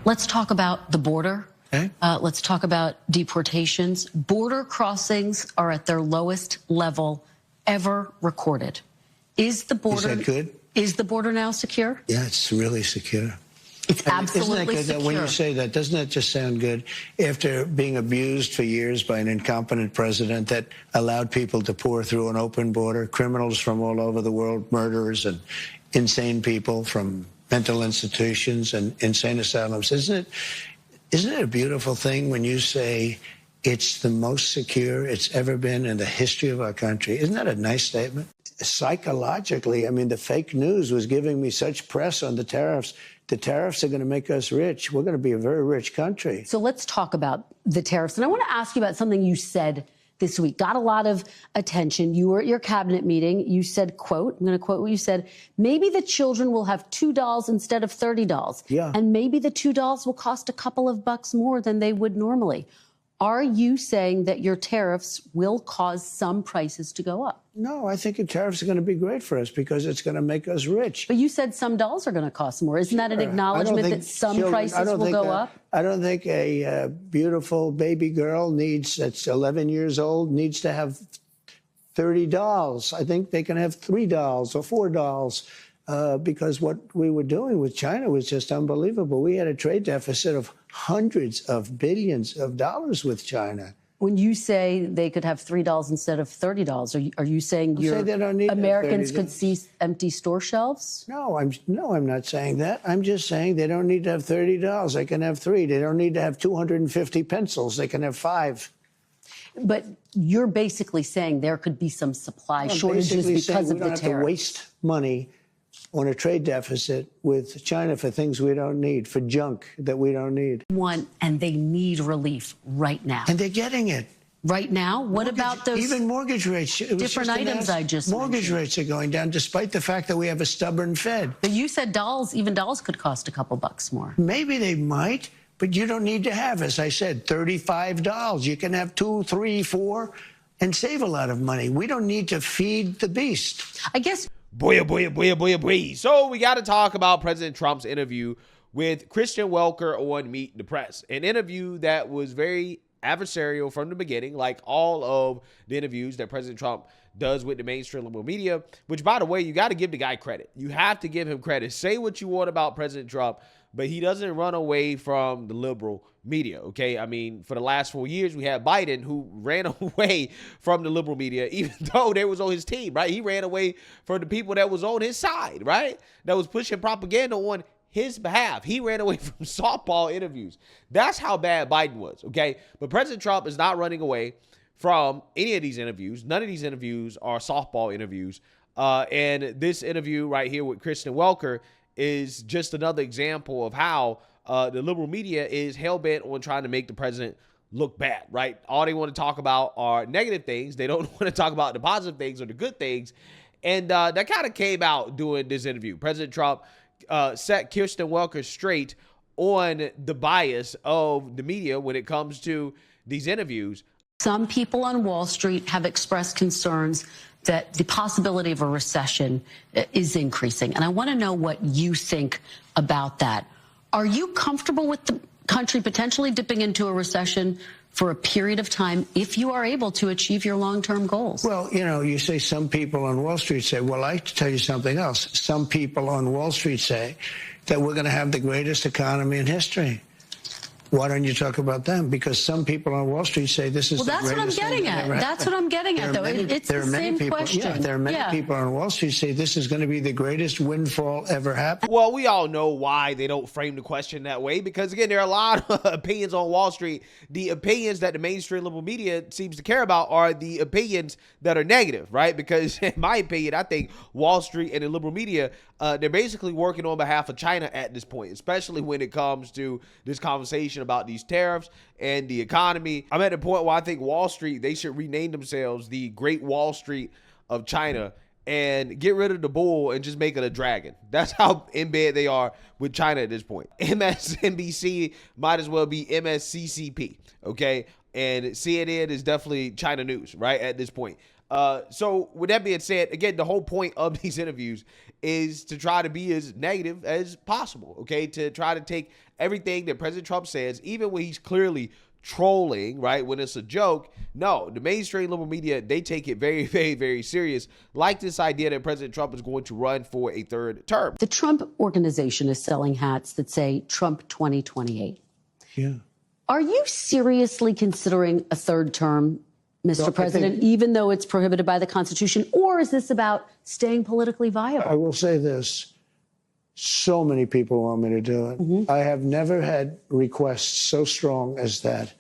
Let's talk about the border. Okay. Let's talk about deportations. Border crossings are at their lowest level ever recorded. Is the border Is that good? Is the border now secure? Yeah, it's really secure. It's absolutely Isn't that good secure. that when you say that, doesn't that just sound good? After being abused for years by an incompetent president that allowed people to pour through an open border, criminals from all over the world, murderers and insane people from mental institutions and insane asylums. Isn't it a beautiful thing when you say it's the most secure it's ever been in the history of our country? Isn't that a nice statement? Psychologically, I mean, the fake news was giving me such press on the tariffs. The tariffs are going to make us rich. We're going to be a very rich country. So let's talk about the tariffs. And I want to ask you about something you said this week. Got a lot of attention. You were at your cabinet meeting. You said, quote, I'm going to quote what you said, maybe the children will have $2 instead of $30. Yeah. And maybe the $2 will cost a couple of bucks more than they would normally. Are you saying that your tariffs will cause some prices to go up? No, I think the tariffs are going to be great for us because it's going to make us rich. But you said some dolls are going to cost more. Isn't that an acknowledgement that some prices will go up? I don't think a beautiful baby girl that's 11 years old needs to have 30 dolls. I think they can have 3 dolls or 4 dolls because what we were doing with China was just unbelievable. We had a trade deficit of hundreds of billions of dollars with China. When you say they could have $3 instead of $30, are you saying Americans could see empty store shelves? No, I'm not saying that. I'm just saying they don't need to have $30. They can have 3. They don't need to have 250 pencils. They can have 5. But you're basically saying there could be some supply shortages because of the tariffs. We don't have to waste money on a trade deficit with China for things we don't need, for junk that we don't need. And they need relief right now. And they're getting it. Right now? What about those even mortgage rates? different items I just Mortgage mentioned? rates are going down despite the fact that we have a stubborn Fed. But you said even dolls could cost a couple bucks more. Maybe they might, but you don't need to have, as I said, $35. You can have 2, 3, 4 and save a lot of money. We don't need to feed the beast. I guess. Boy. So we got to talk about President Trump's interview with Christian Welker on Meet the Press. An interview that was very adversarial from the beginning, like all of the interviews that President Trump does with the mainstream liberal media, which, by the way, you got to give the guy credit. You have to give him credit. Say what you want about President Trump, but he doesn't run away from the liberal media, okay? I mean, for the last 4 years, we had Biden who ran away from the liberal media, even though they was on his team, right? He ran away from the people that was on his side, right? That was pushing propaganda on his behalf. He ran away from softball interviews. That's how bad Biden was, okay? But President Trump is not running away from any of these interviews. None of these interviews are softball interviews. And this interview right here with Christian Welker is just another example of how the liberal media is hell-bent on trying to make the president look bad, right? All they want to talk about are negative things. They don't want to talk about the positive things or the good things. And that kind of came out during this interview. President Trump set Kirsten Welker straight on the bias of the media when it comes to these interviews. Some people on Wall Street have expressed concerns that the possibility of a recession is increasing. And I want to know what you think about that. Are you comfortable with the country potentially dipping into a recession for a period of time if you are able to achieve your long-term goals? Well, you say some people on Wall Street say, well, I have to tell you something else. Some people on Wall Street say that we're going to have the greatest economy in history. Why don't you talk about them? Because some people on Wall Street say this is the greatest thing. Well, that's what I'm getting at. That's what I'm getting at, though. It's the same question. Yeah, there are many people on Wall Street say this is going to be the greatest windfall ever happened. Well, we all know why they don't frame the question that way, because, again, there are a lot of opinions on Wall Street. The opinions that the mainstream liberal media seems to care about are the opinions that are negative, right? Because, in my opinion, I think Wall Street and the liberal media, they're basically working on behalf of China at this point, especially when it comes to this conversation about these tariffs and the economy. I'm at the point where I think Wall Street, they should rename themselves the Great Wall Street of China and get rid of the bull and just make it a dragon. That's how in bed they are with China at this point. MSNBC might as well be MSCCP, okay? And CNN is definitely China News, right, at this point. So with that being said, again, the whole point of these interviews is to try to be as negative as possible, okay? To try to take everything that President Trump says, even when he's clearly trolling, right, when it's a joke. No, the mainstream liberal media, they take it very, very, very serious, like this idea that President Trump is going to run for a third term. The Trump organization is selling hats that say Trump 2028. Yeah. Are you seriously considering a third term, Mr. President, even though it's prohibited by the Constitution? Or is this about staying politically viable? I will say this. So many people want me to do it. I have never had requests so strong as that.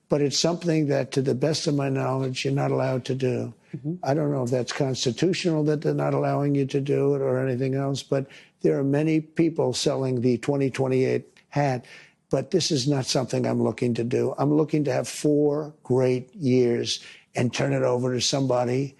But it's something that, to the best of my knowledge, you're not allowed to do. I don't know if that's constitutional that they're not allowing you to do it or anything else, but there are many people selling the 2028 hat. But this is not something I'm looking to do. I'm looking to have 4 great years and turn it over to somebody,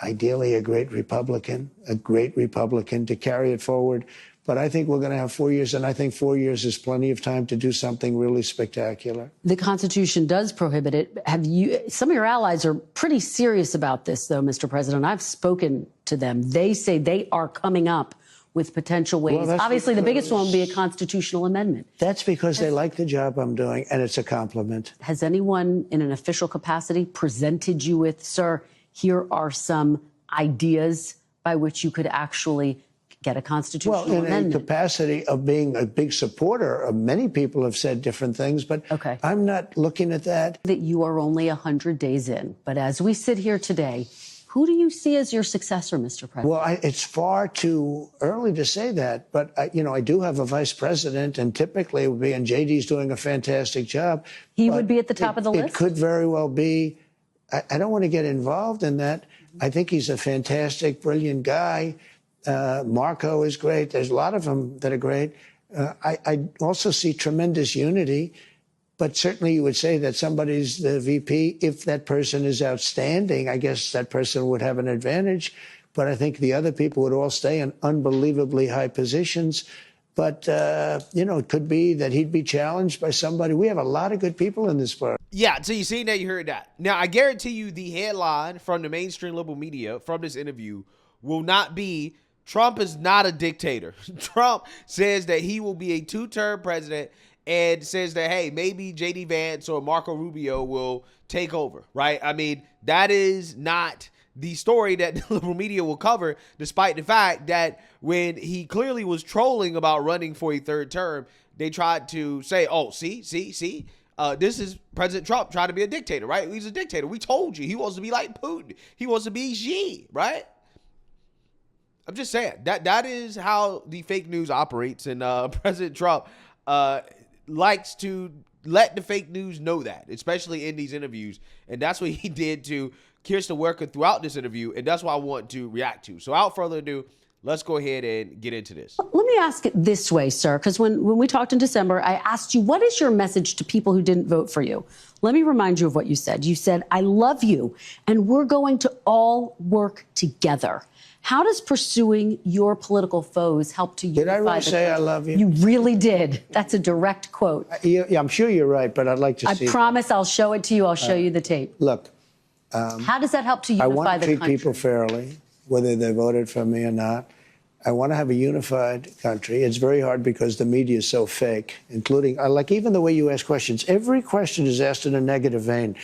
ideally a great Republican, to carry it forward. But I think we're going to have 4 years, and I think 4 years is plenty of time to do something really spectacular. The Constitution does prohibit it. Some of your allies are pretty serious about this, though, Mr. President. I've spoken to them. They say they are coming up with potential ways. Well, obviously, the biggest one would be a constitutional amendment. That's because they like the job I'm doing, and it's a compliment. Has anyone in an official capacity presented you with, sir, here are some ideas by which you could actually get a constitutional amendment? In a capacity of being a big supporter, many people have said different things, but I'm not looking at that. That you are only 100 days in, but as we sit here today, who do you see as your successor, Mr. President? Well, it's far too early to say that, but I do have a vice president, and typically it would be, and JD's doing a fantastic job. He would be at the top of the list? It could very well be. I don't want to get involved in that. I think he's a fantastic, brilliant guy. Marco is great. There's a lot of them that are great. I also see tremendous unity. But certainly you would say that somebody's the VP. If that person is outstanding, I guess that person would have an advantage. But I think the other people would all stay in unbelievably high positions. But, it could be that he'd be challenged by somebody. We have a lot of good people in this party. Yeah, so you seen that, you heard that. Now, I guarantee you the headline from the mainstream liberal media from this interview will not be, Trump is not a dictator. Trump says that he will be a 2-term president and says that, hey, maybe J.D. Vance or Marco Rubio will take over, right? I mean, that is not the story that the liberal media will cover, despite the fact that when he clearly was trolling about running for a third term, they tried to say, oh, see, this is President Trump trying to be a dictator, right? He's a dictator. We told you. He wants to be like Putin. He wants to be Xi, right? I'm just saying, that is how the fake news operates, and President Trump likes to let the fake news know that, especially in these interviews. And that's what he did to Kirsten Walker throughout this interview, and that's what I want to react to. So without further ado, let's go ahead and get into this. Let me ask it this way, sir, because when we talked in December, I asked you, what is your message to people who didn't vote for you? Let me remind you of what you said. You said, I love you, and we're going to all work together. How does pursuing your political foes help to unify? Did I really say I love you? You really did. That's a direct quote. Yeah, I'm sure you're right, but I'd like to see. I promise I'll show it to you. I'll show you the tape. Look. How does that help to unify the country? I want to treat people fairly, whether they voted for me or not. I want to have a unified country. It's very hard because the media is so fake, including, like even the way you ask questions. Every question is asked in a negative vein.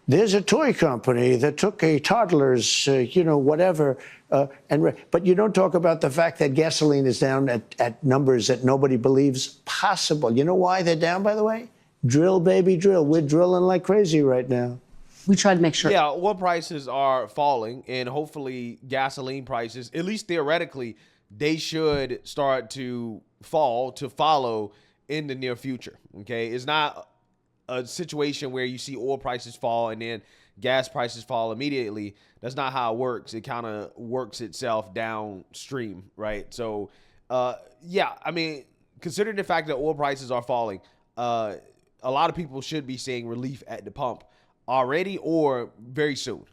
There's a toy company that took a toddler's, whatever, but you don't talk about the fact that gasoline is down at numbers that nobody believes possible. You know why they're down, by the way? Drill, baby, drill. We're drilling like crazy right now. We try to make sure. Yeah, oil prices are falling, and hopefully gasoline prices, at least theoretically, they should start to fall to follow in the near future. Okay, it's not a situation where you see oil prices fall and then gas prices fall immediately. That's not how it works. It kind of works itself downstream, right? So, yeah, I mean, considering the fact that oil prices are falling, a lot of people should be seeing relief at the pump already or very soon.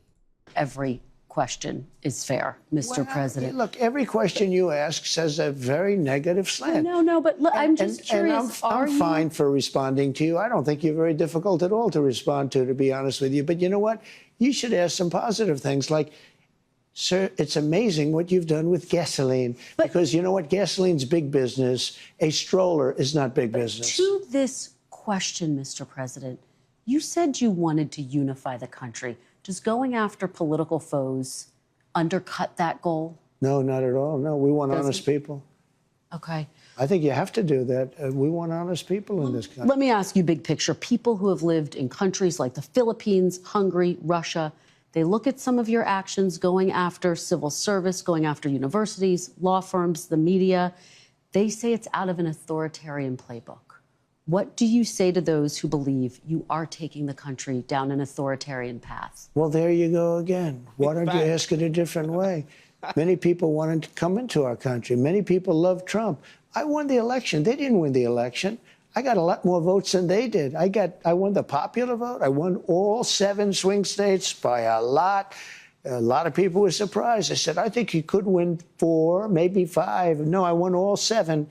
Every question is fair, Mr. President. Look, every question you ask says a very negative slant. No, but look, I'm just curious. I'm fine for responding to you. I don't think you're very difficult at all to respond to be honest with you. But you know what? You should ask some positive things like, Sir, it's amazing what you've done with gasoline. Because you know what? Gasoline's big business. A stroller is not big business. To this question, Mr. President, you said you wanted to unify the country. Does going after political foes undercut that goal? No, not at all. No, we want honest people. Okay. I think you have to do that. We want honest people in this country. Let me ask you big picture. People who have lived in countries like the Philippines, Hungary, Russia, they look at some of your actions going after civil service, going after universities, law firms, the media. They say it's out of an authoritarian playbook. What do you say to those who believe you are taking the country down an authoritarian path? Well, there you go again. Why don't you ask it a different way? Many people wanted to come into our country. Many people love Trump. I won the election. They didn't win the election. I got a lot more votes than they did. I won the popular vote. I won all 7 swing states by a lot. A lot of people were surprised. I said, I think you could win 4, maybe 5. No, I won all 7,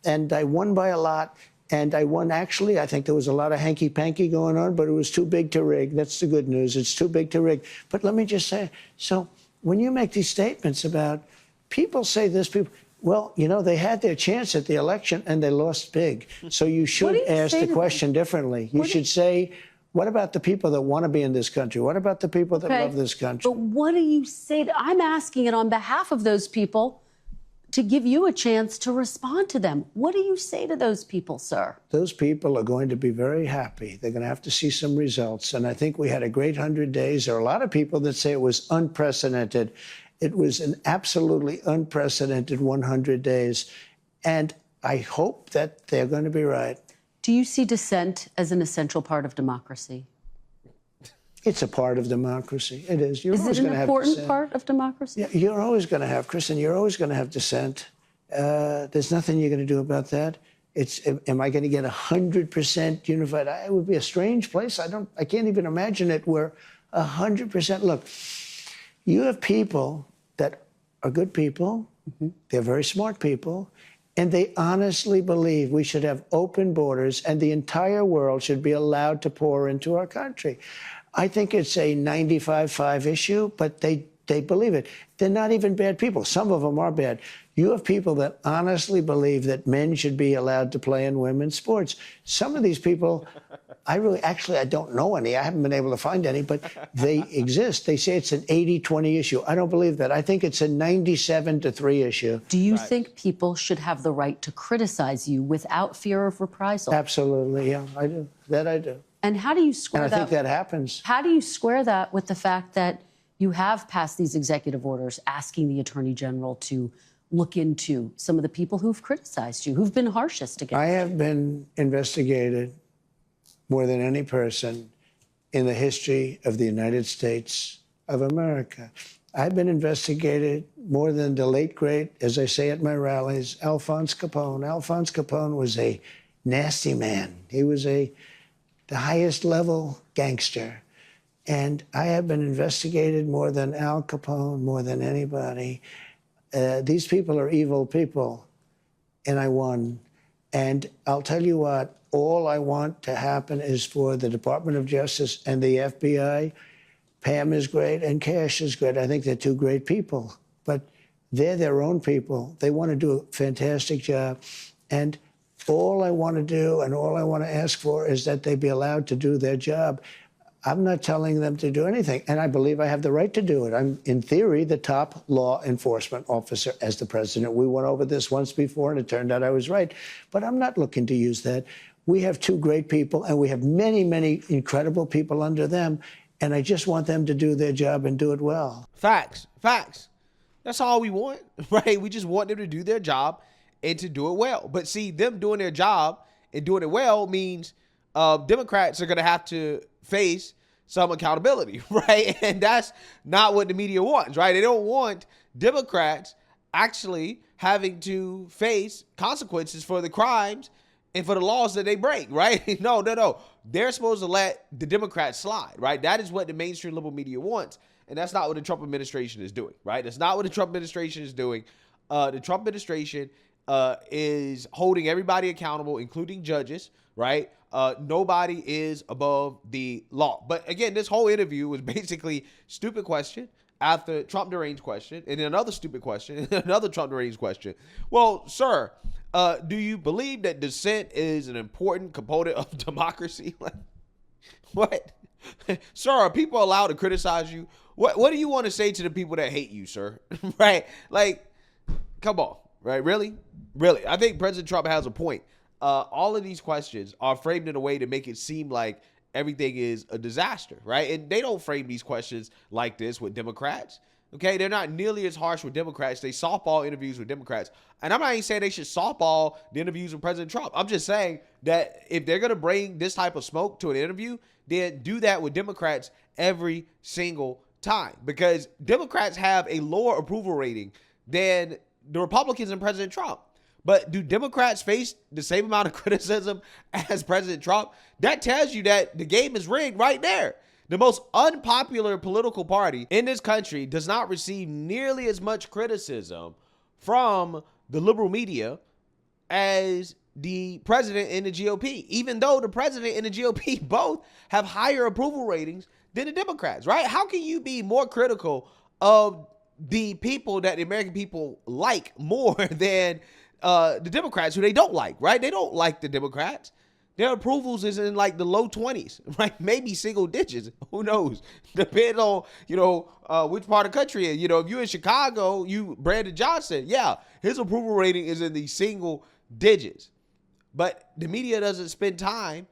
and I won by a lot. And I won, actually, I think there was a lot of hanky-panky going on, but it was too big to rig. That's the good news. It's too big to rig. But let me just say, so when you make these statements about, people say this, people, well, you know, they had their chance at the election and they lost big. So you should ask the question differently. You should say, what about the people that want to be in this country? What about the people that love this country? But what do you say? I'm asking it on behalf of those people to give you a chance to respond to them. What do you say to those people, sir? Those people are going to be very happy. They're going to have to see some results. And I think we had a great 100 days. There are a lot of people that say it was unprecedented. It was an absolutely unprecedented 100 days. And I hope that they're going to be right. Do you see dissent as an essential part of democracy? It's a part of democracy. It is. You're is it an important part of democracy? Yeah, you're always going to have, Kristen, you're always going to have dissent. There's nothing you're going to do about that. Am I going to get 100% unified? It would be a strange place. I can't even imagine it where 100%. Look, you have people that are good people. Mm-hmm. They're very smart people. And they honestly believe we should have open borders and the entire world should be allowed to pour into our country. I think it's a 95-5 issue, but they believe it. They're not even bad people. Some of them are bad. You have people that honestly believe that men should be allowed to play in women's sports. Some of these people, I don't know any. I haven't been able to find any, but they exist. They say it's an 80-20 issue. I don't believe that. I think it's a 97-3 issue. Do you think people should have the right to criticize you without fear of reprisal? Absolutely, yeah, I do. That I do. And how do you square that? And I think that happens. How do you square that with the fact that you have passed these executive orders asking the Attorney General to look into some of the people who've criticized you, who've been harshest against you? I have been investigated more than any person in the history of the United States of America. I've been investigated more than the late, great, as I say at my rallies, Alphonse Capone. Alphonse Capone was a nasty man. He was the highest level gangster. And I have been investigated more than Al Capone, more than anybody. These people are evil people, and I won. And I'll tell you what, all I want to happen is for the Department of Justice and the FBI. Pam is great and Cash is great. I think they're two great people, but they're their own people. They want to do a fantastic job. And all I want to do and all I want to ask for is that they be allowed to do their job. I'm not telling them to do anything, and I believe I have the right to do it. I'm, in theory, the top law enforcement officer as the president. We went over this once before, and it turned out I was right. But I'm not looking to use that. We have two great people, and we have many, many incredible people under them, and I just want them to do their job and do it well. Facts. Facts. That's all we want, right? We just want them to do their job and to do it well. But see, them doing their job and doing it well means Democrats are going to have to face some accountability, right? And that's not what the media wants, right? They don't want Democrats actually having to face consequences for the crimes and for the laws that they break, right? No. They're supposed to let the Democrats slide, right? That is what the mainstream liberal media wants. And that's not what the Trump administration is doing, right? That's not what the Trump administration is doing. The Trump administration is holding everybody accountable, including judges, right? Nobody is above the law. But again, this whole interview was basically stupid question. after Trump deranged question, and then another stupid question, and another Trump deranged question. Well, sir, do you believe that dissent is an important component of democracy? Like, what? Sir, are people allowed to criticize you? What do you want to say to the people that hate you, sir? Right? Like, come on, right? Really? Really? I think President Trump has a point. All of these questions are framed in a way to make it seem like everything is a disaster, right? And they don't frame these questions like this with Democrats. Okay, they're not nearly as harsh with Democrats. They softball interviews with Democrats. And I'm not even saying they should softball the interviews with President Trump. I'm just saying that if they're going to bring this type of smoke to an interview, then do that with Democrats every single time. Because Democrats have a lower approval rating than the Republicans and President Trump. But do Democrats face the same amount of criticism as President Trump? That tells you that the game is rigged right there. The most unpopular political party in this country does not receive nearly as much criticism from the liberal media as the president and the GOP, even though the president and the GOP both have higher approval ratings than the Democrats, right? How can you be more critical of the people that the American people like more than the Democrats who they don't like, right? They don't like the Democrats. Their approvals is in like the low 20s, right? Maybe single digits. Who knows? Depends on, which part of the country. If you're in Chicago, Brandon Johnson, yeah, his approval rating is in the single digits. But the media doesn't spend time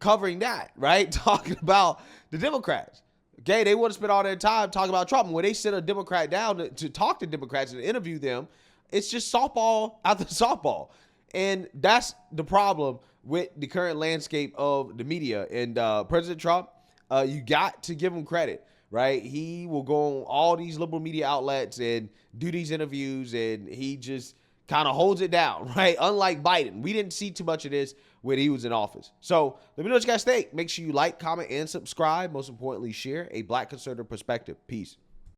covering that, right? Talking about the Democrats. Okay, they want to spend all their time talking about Trump. And when they sit a Democrat down to talk to Democrats and interview them, it's just softball after softball. And that's the problem with the current landscape of the media. And President Trump, you got to give him credit, right? He will go on all these liberal media outlets and do these interviews, and he just kind of holds it down, right? Unlike Biden. We didn't see too much of this when he was in office. So let me know what you guys think. Make sure you like, comment, and subscribe. Most importantly, share a Black conservative perspective. Peace.